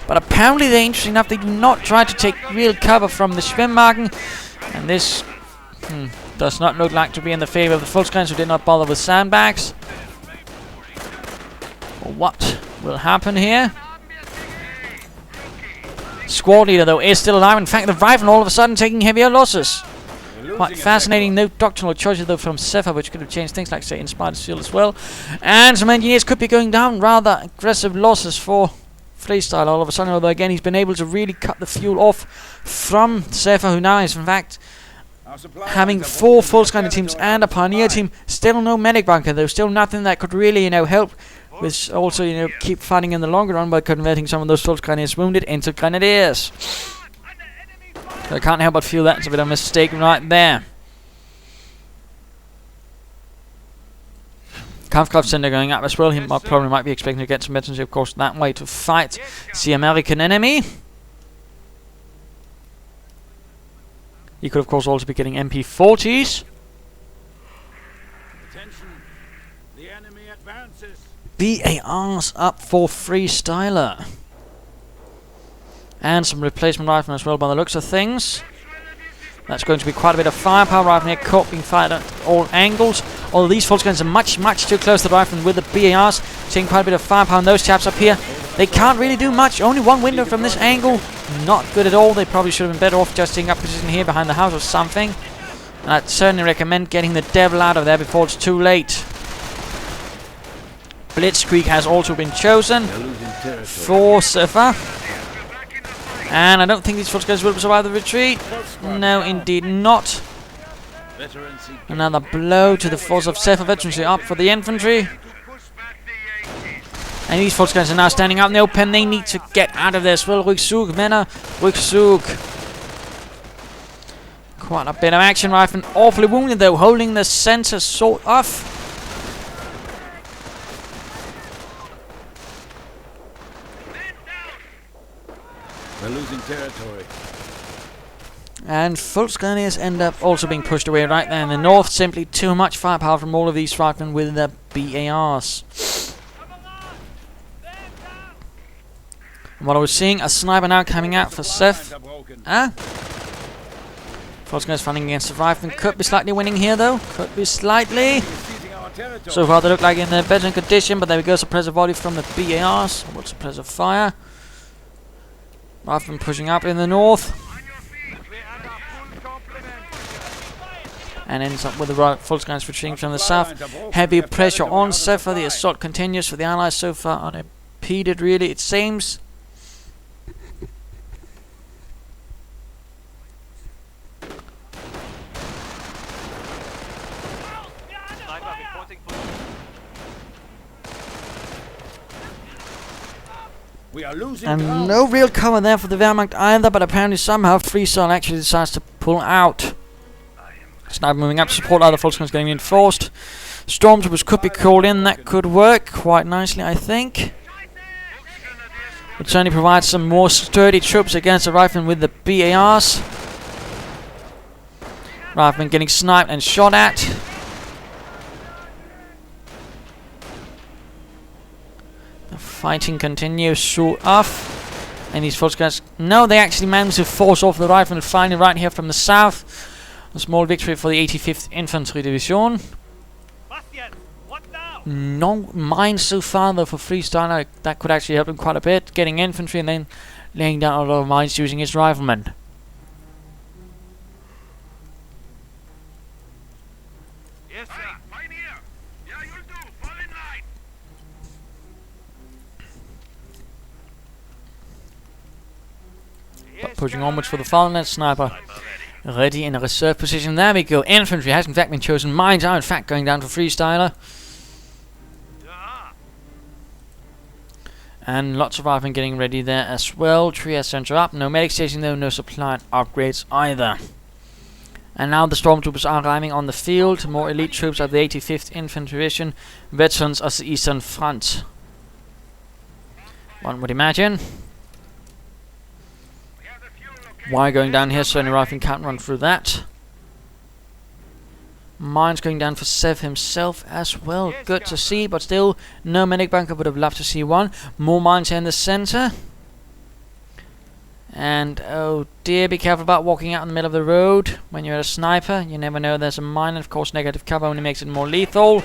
But apparently they're interesting enough. They do not try to take real cover from the Schwimmwagen. And this does not look like to be in the favor of the Volkswagen, who did not bother with sandbags. What will happen here? Squad leader, though, is still alive. In fact, the rifle all of a sudden taking heavier losses. Quite fascinating. No doctrinal choices, though, from Sefa, which could have changed things like, say, Inspired Steel as well. And some engineers could be going down. Rather aggressive losses for Freestyle all of a sudden. Although, again, he's been able to really cut the fuel off from Sefa, who now is, in fact, having 4 full Skynet teams and a Pioneer team. Still no medic bunker, though. Still nothing that could really, help. Which also, keep fighting in the longer run by converting some of those full Skynet wounded into Grenadiers. So I can't help but feel that's a bit of a mistake right there. Kampfkraft Center going up as well. He probably might be expecting to get some veterans, of course, that way to fight the American enemy. He could, of course, also be getting MP40s. Attention. The enemy advances. BARs up for Freestyler. And some replacement riflemen as well by the looks of things. That's going to be quite a bit of firepower. Riflemen here caught being fired at all angles. Although these Volkswagens are much, much too close to the riflemen with the BARs. Seeing quite a bit of firepower in those chaps up here. They can't really do much. Only one window from this angle. Not good at all. They probably should have been better off just taking up position here behind the house or something. And I'd certainly recommend getting the devil out of there before it's too late. Blitzkrieg has also been chosen for Sefa. And I don't think these Volkswagens will survive the retreat. No, indeed not. Another blow to the force of Sefa veterans up for the infantry. And these Volkswagens are now standing out in the open. They need to get out of there as well. Rückzug, Männer. Rückzug. Quite a bit of action. Rifleman awfully wounded, though, holding the center sort of. We're losing territory. And Volkswagens end up also being pushed away right there in the north. Simply too much firepower from all of these riflemen with the BARs. And what I was seeing, a sniper now coming out for Seth. Volkswagens fighting against the riflemen. Could be slightly winning here, though. Could be slightly. So far they look like in a better condition, but there we go. Suppressive volley from the BARs. What suppressive fire. Riflemen pushing up in the north. And ends up with the Volkswagens retreating from the south. Heavy pressure on Sefa. The assault continues for the Allies so far unimpeded, really, it seems. We are losing And no real cover there for the Wehrmacht either, but apparently somehow Freestyle actually decides to pull out. Sniper moving up, support other Volkswagens getting reinforced. Stormtroopers could be called in, that could work quite nicely, I think. Would certainly provide some more sturdy troops against the riflemen with the BARs. Riflemen getting sniped and shot at. The fighting continues so off. And these Volkswagens, no, they actually managed to force off the riflemen finally right here from the south. A small victory for the 85th Infantry Division. No mines so far though for Freestyle. That could actually help him quite a bit. Getting infantry and then laying down a lot of mines using his riflemen. Yes, sir. Pioneer. Yeah, you'll do. Fall in line. But pushing onwards for the fatherland. Sniper Ready in a reserve position. There we go. Infantry has in fact been chosen. Mines are in fact going down for freestyler. And lots of riflemen getting ready there as well. Trias center up. No medic station though. No supply upgrades either. And now the stormtroopers are arriving on the field. More elite troops of the 85th Infantry Division. Veterans of the Eastern Front. One would imagine. Why going down here? So any rifleman can't run through that. Mines going down for Sev himself as well. Good to see, but still no medic bunker. Would have loved to see one. More mines here in the center. And oh dear, be careful about walking out in the middle of the road when you're a sniper. You never know there's a mine, and of course negative cover only makes it more lethal.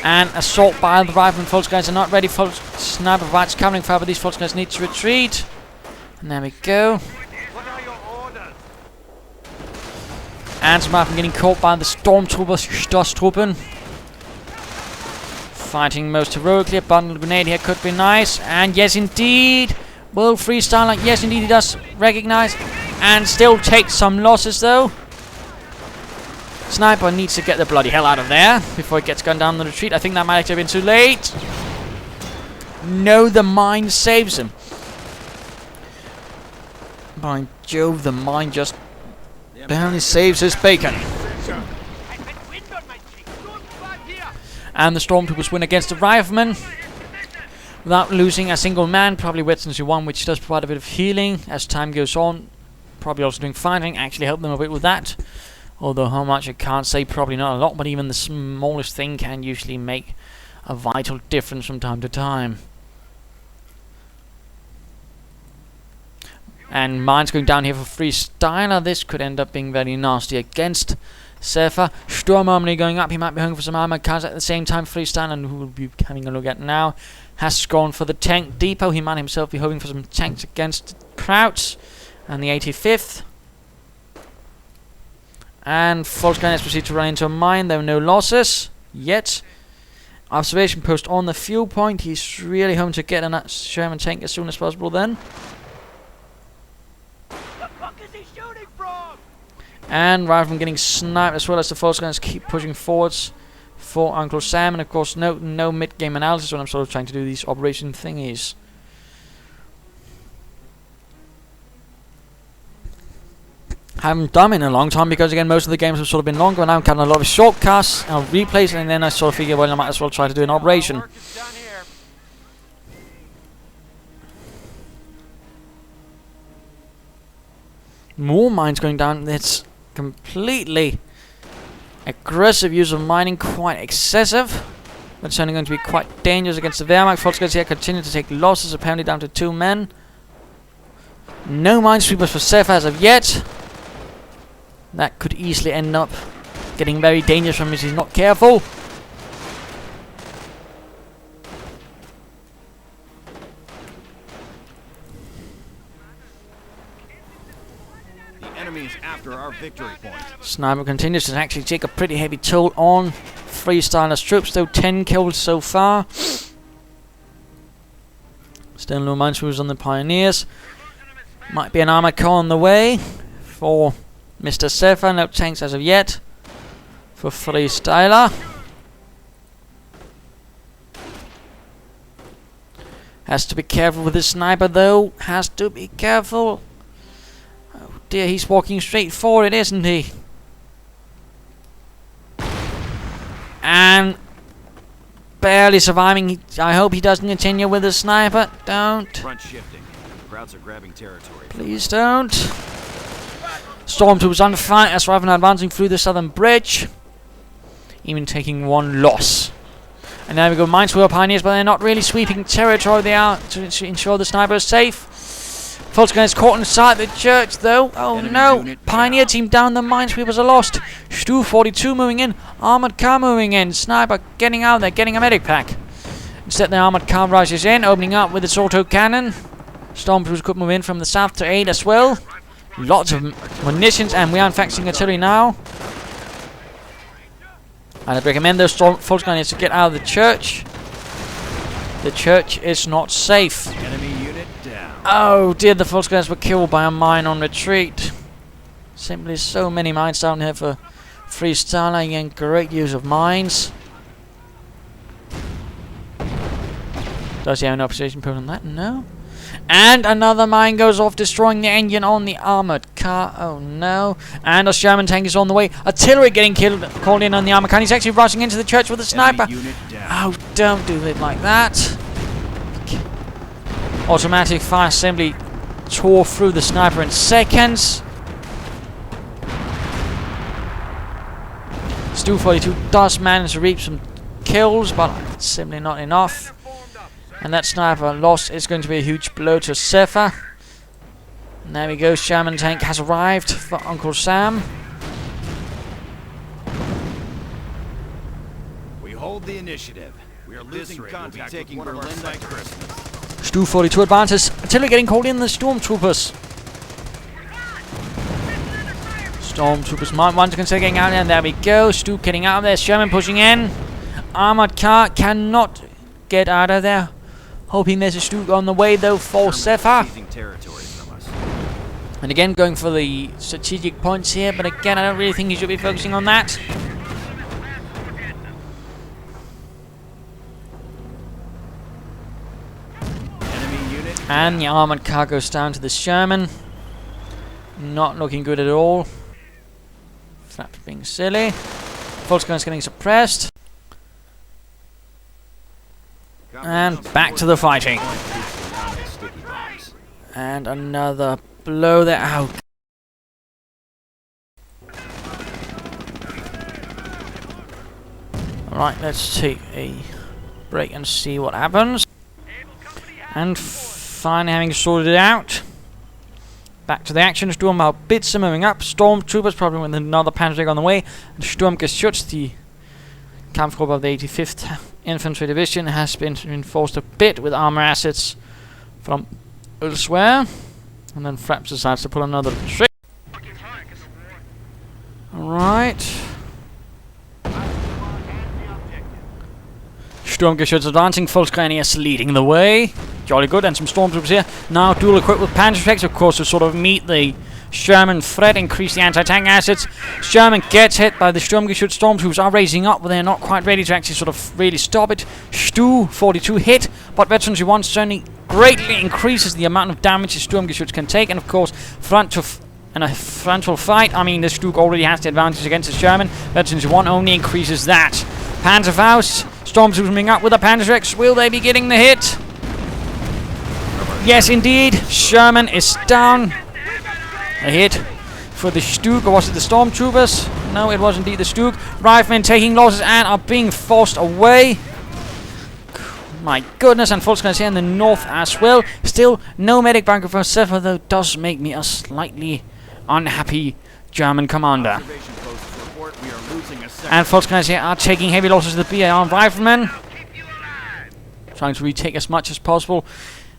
And assault by the riflemen. False guys are not ready. False sniper provides covering fire, but these false guys need to retreat. And there we go. And some riflemen getting caught by the stormtroopers. Stoßtruppen. Fighting most heroically. A bundle grenade here could be nice. And yes indeed. Will freestyler, yes indeed he does recognize. And still take some losses though. Sniper needs to get the bloody hell out of there before he gets gunned down the retreat. I think that might actually have been too late. No, the mine saves him. By Jove, the mine just barely saves his bacon. And the stormtroopers win against the riflemen without losing a single man. Probably Veterans who won, which does provide a bit of healing as time goes on. Probably also doing fighting, actually help them a bit with that. Although how much I can't say, probably not a lot, but even the smallest thing can usually make a vital difference from time to time. And mines going down here for freestyler. This could end up being very nasty against Sefa. Storm Armory going up. He might be hungry for some armored cars at the same time. Freestyler, and who we'll be having a look at now, has gone for the tank depot. He might himself be hoping for some tanks against Krauts and the 85th. And False Guy has proceeded to run into a mine. There were no losses yet. Observation post on the fuel point. He's really hoping to get a Sherman tank as soon as possible then. And riflemen getting sniped as well as the false guys keep pushing forwards for Uncle Sam. And of course no mid-game analysis when I'm sort of trying to do these operation thingies. Haven't done in a long time because again most of the games have sort of been longer and I'm cutting a lot of shortcuts and replays, and then I sort of figure, well, I might as well try to do an operation. More mines going down. It's completely aggressive use of mining, quite excessive. That's only going to be quite dangerous against the Wehrmacht. False guys here continue to take losses, apparently down to 2 men. No minesweepers for Seth as of yet. That could easily end up getting very dangerous from him if he's not careful. After our victory point. Sniper continues to actually take a pretty heavy toll on freestyler's troops, though 10 kills so far. Still no minesweepers on the Pioneers. Might be an armored car on the way for Mr. Sefer. No tanks as of yet for freestyler. Has to be careful with his sniper though. Has to be careful. Dear, he's walking straight forward, isn't he? And barely surviving. I hope he doesn't continue with the sniper. Don't. Front shifting. Crowds are grabbing territory. Please don't. Stormtroopers under fire as Raven advancing through the southern bridge. Even taking 1 loss. And there we go. Minesweeper Pioneers, but they're not really sweeping territory. They are to ensure the sniper is safe. False guys caught inside the church though. Oh no! Pioneer team down, the minesweepers are lost. Stu 42 moving in. Armored car moving in. Sniper getting out there, getting a medic pack. Instead the armored car rushes in, opening up with its auto cannon. Stormtroopers could move in from the south to aid as well. Lots of munitions, and we are in fact seeing artillery now. I'd recommend those false guys to get out of the church. The church is not safe. Enemy unit down. Oh dear, the Volkswagens were killed by a mine on retreat. Simply so many mines down here for freestyling and great use of mines. Does he have an opposition put on that? No. And another mine goes off, destroying the engine on the armored car. Oh no. And a Sherman tank is on the way. Artillery getting called in on the armored car. He's actually rushing into the church with a sniper. Enemy unit down. Oh, don't do it like that. Automatic fire assembly tore through the sniper in seconds. Stu 42 does manage to reap some kills, but it's simply not enough. And that sniper loss is going to be a huge blow to Sefa. And there we go, Sherman tank has arrived for Uncle Sam. We hold the initiative. We are losing contact with one of our sectors. Stu 42 advances. Artillery getting called in, the stormtroopers. Stormtroopers might want to consider getting out there. And there we go. Stu getting out of there. Sherman pushing in. Armored car cannot get out of there. Hoping there's a Stu on the way though for Sefa. Seizing territory from us. And again going for the strategic points here. But again I don't really think he should be focusing on that. Enemy unit. And the armored car goes down to the Sherman. Not looking good at all. Flap being silly. Volkswagen's getting suppressed. And back to the fighting. And another blow there. Ow. Alright, let's take a break and see what happens. And finally having sorted it out. Back to the action. Sturmbau-Bits are moving up. Stormtroopers probably with another Panzerjäger on the way. And Sturmgeschütz, the Kampfgruppe of the 85th Infantry Division, has been reinforced a bit with armor assets from elsewhere. And then Fraps decides to pull another trick. Alright. Sturmgeschütz advancing, Volkswagen leading the way. Jolly good, and some stormtroopers here. Now dual equipped with Panzerjägers, of course, to sort of meet the Sherman threat, increase the anti-tank assets. Sherman gets hit by the Sturmgeschütz. Stormtroopers are raising up, but they're not quite ready to actually sort of really stop it. Stu 42 hit, but Veterans Who Want certainly greatly increases the amount of damage the Sturmgeschütz can take, and of course, in a frontal fight, I mean, the Stu already has the advantage against the Sherman. Veterans Who Want only increases that. Panzerfaust, Stormtroopers moving up with the Panzerjäger. Will they be getting the hit? Yes, indeed. Sherman is down. A hit for the Stug, or was it the Stormtroopers? No, it was indeed the Stug. Riflemen taking losses and are being forced away. My goodness, and Volkswagen here in the north as well. Still, no medic bunker for Sefa, though does make me a slightly unhappy German commander. And Volkswagen here are taking heavy losses to the BAR riflemen. Trying to retake as much as possible.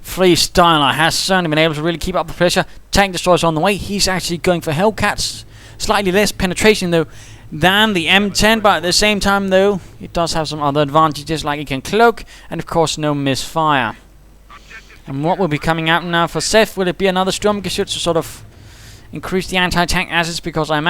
Freestyler has certainly been able to really keep up the pressure. Tank destroyers on the way. He's actually going for Hellcats. Slightly less penetration though than the M10, but at the same time though, it does have some other advantages, like it can cloak, and of course no misfire. And what will be coming out now for Seth? Will it be another Sturmgeschütz to sort of increase the anti-tank assets? Because I'd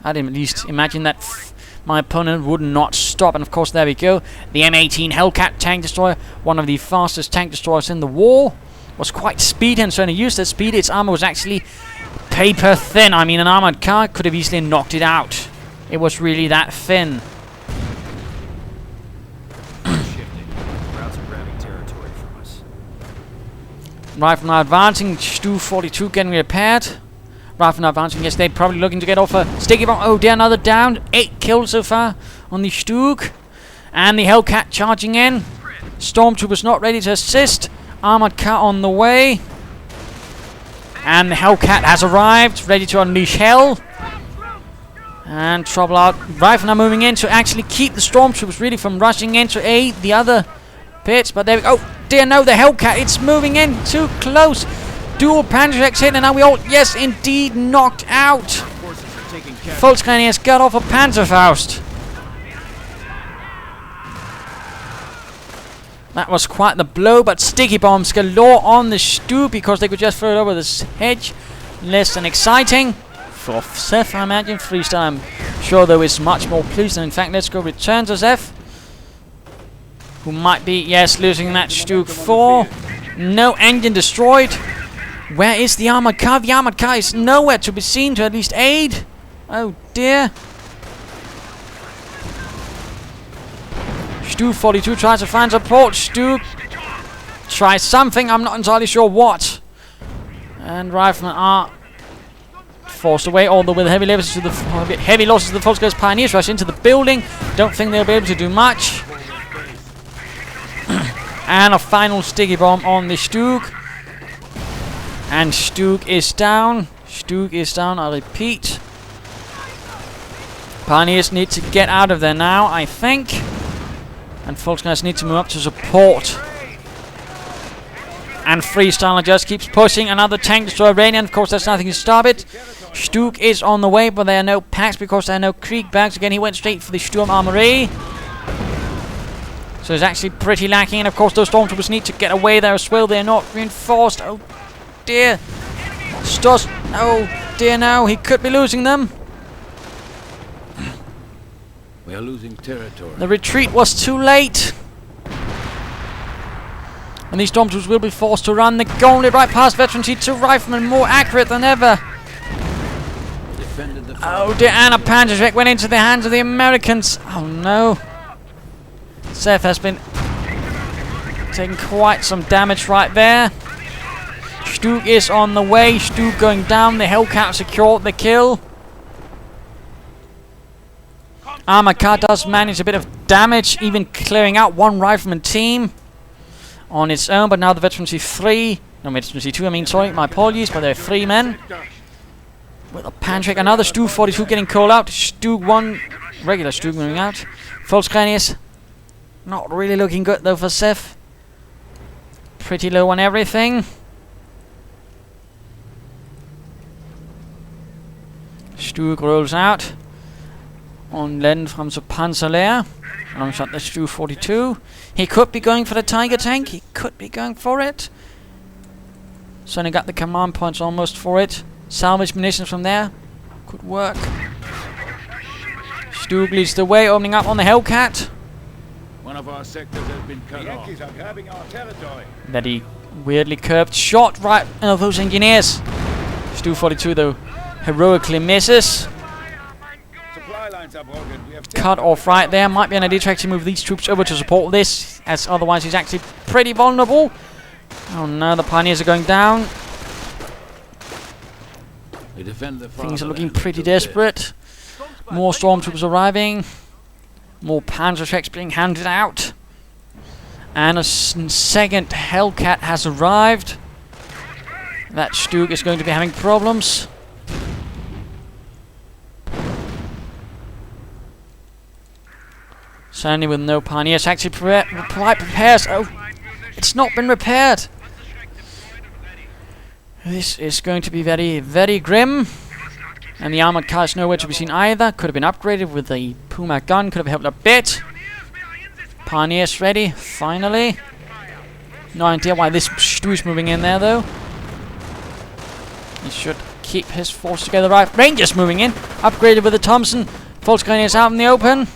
at least imagine that my opponent would not stop. And of course there we go, the M18 Hellcat tank destroyer, one of the fastest tank destroyers in the war, was quite speedy, and so when it used that speed, its armor was actually paper thin. I mean, an armored car could have easily knocked it out. It was really that thin. Rifle now advancing, Stu 42 getting repaired. Rifle now advancing, yes, they're probably looking to get off a sticky bomb. Oh dear, another down. 8 kills so far on the Stug. And the Hellcat charging in. Stormtroopers not ready to assist. Armored car on the way. And the Hellcat has arrived, ready to unleash hell. And trouble out. Rifle now moving in to actually keep the Stormtroopers really from rushing in to aid the other pits. But there we go. Oh dear, no, the Hellcat, it's moving in too close. Dual Panzerjäger hit, and now we all, yes, indeed, knocked out. Volkswagen has got off a Panzerfaust. That was quite the blow, but sticky bombs galore on the Stu because they could just throw it over this hedge. Less than exciting for Zeph, I imagine. Freestyle, I'm sure, though, is much more pleased. And in fact, let's go return to Zeph, who might be, yes, losing that Stu 4. No engine destroyed. Where is the armored car? The armored car is nowhere to be seen to at least aid. Oh dear. Stu 42 tries to find support. Stu tries something, I'm not entirely sure what. And riflemen are forced away, although with heavy losses to the Volkswagen Pioneers rush into the building. Don't think they'll be able to do much. And a final sticky bomb on the Stug. And Stug is down. Stug is down, I repeat. Pioneers need to get out of there now, I think. And Volkswagen need to move up to support. And Freestyler just keeps pushing. Another tank destroyer rain, and of course there's nothing to stop it. Stug is on the way, but there are no packs because there are no creek bags. Again, he went straight for the Sturm Armory. So it's actually pretty lacking, and of course those stormtroopers need to get away there as well. They're not reinforced. Oh dear. Stoss. Oh dear, no. He could be losing them. We are losing territory. The retreat was too late. And these stormtroopers will be forced to run the gauntlet right past Veteran T2 riflemen, more accurate than ever. Oh dear, and a Panzerschreck went into the hands of the Americans. Oh no. Zeph has been taking quite some damage right there. Stug is on the way. Stug going down. The Hellcat secured the kill. Armored car does manage a bit of damage, even clearing out one rifleman team on its own, but now the Veteran C3, no, Veteran C2, I mean, sorry, my apologies, but there are 3 men. With a Panzerschreck, another Stug 42 getting called out. Stug 1, regular Stug moving out. Volkskranius, not really looking good though for Zeph. Pretty low on everything. Stug rolls out. On land from the Panzerlehr. Alongside the Stu 42. He could be going for the Tiger tank. He could be going for it. Certainly got the command points almost for it. Salvage munitions from there. Could work. Stug leads the way, opening up on the Hellcat. One of our sectors has been cut off. The Yankees are grabbing our territory. That weirdly curved shot right of those engineers. Stu 42 though heroically misses. Cut off right there. Might be an idea to actually move these troops over to support this, as otherwise he's actually pretty vulnerable. Oh no, the Pioneers are going down. Things are looking pretty desperate. More stormtroopers arriving. More Panzerschrecks being handed out. And a second Hellcat has arrived. That Stug is going to be having problems. Certainly with no Pioneers. Actually prepares. Oh, it's not been repaired. This is going to be very, very grim. And the armored car is nowhere to be seen either. Could have been upgraded with the Puma gun. Could have helped a bit. Pioneers ready, finally. No idea why this Stu is moving in there though. He should keep his force together right. Rangers moving in. Upgraded with the Thompson. Volkswagen is out in the open.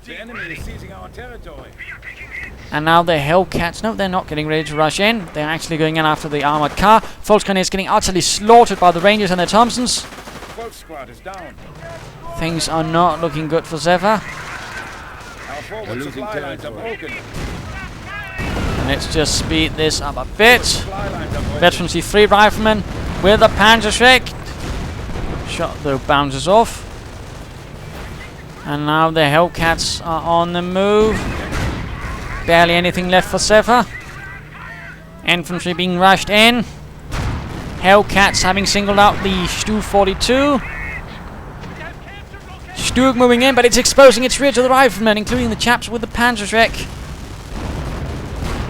The enemy is seizing our territory. And now the Hellcats, no, they're not getting ready to rush in. They're actually going in after the armored car. Volkswagen is getting utterly slaughtered by the Rangers and their Thompsons. Volk squad is down. Things are not looking good for Zephyr. Our forward supply lines are broken. Let's just speed this up a bit. Veteran C3 rifleman with a Panzerschreck. Shot though bounces off. And now the Hellcats are on the move. Barely anything left for Zephyr. Infantry being rushed in. Hellcats having singled out the Stu 42. Stug moving in, but it's exposing its rear to the riflemen, including the chaps with the Panzerschreck.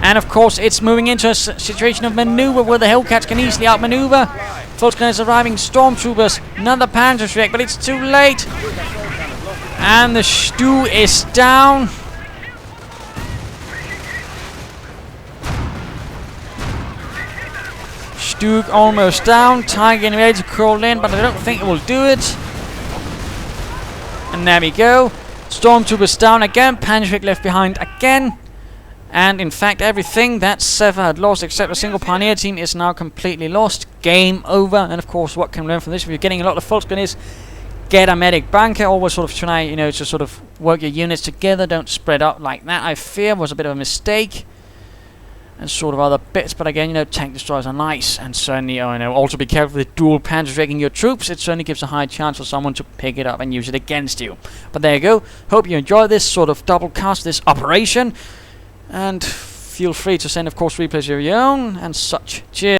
And of course, it's moving into a situation of maneuver where the Hellcats can easily outmaneuver. Volkswagen is arriving, stormtroopers, another Panzerschreck, but it's too late. And the Stu is down. Duke almost down. Tiger getting ready to crawl in, but I don't think it will do it. And there we go. Stormtroopers down again. Panzerwig left behind again. And in fact, everything that Sever had lost, except a single Pioneer team, is now completely lost. Game over. And of course, what can we learn from this? If you're getting a lot of Volksgun is get a medic bunker. Always sort of try, you know, to sort of work your units together. Don't spread out like that. I fear was a bit of a mistake. And sort of other bits, but again, you know, tank destroyers are nice, and certainly, oh, you know, also be careful with dual Panzerwig your troops. It certainly gives a high chance for someone to pick it up and use it against you. But there you go. Hope you enjoy this sort of double cast, this operation, and feel free to send, of course, replays of your own and such. Cheers.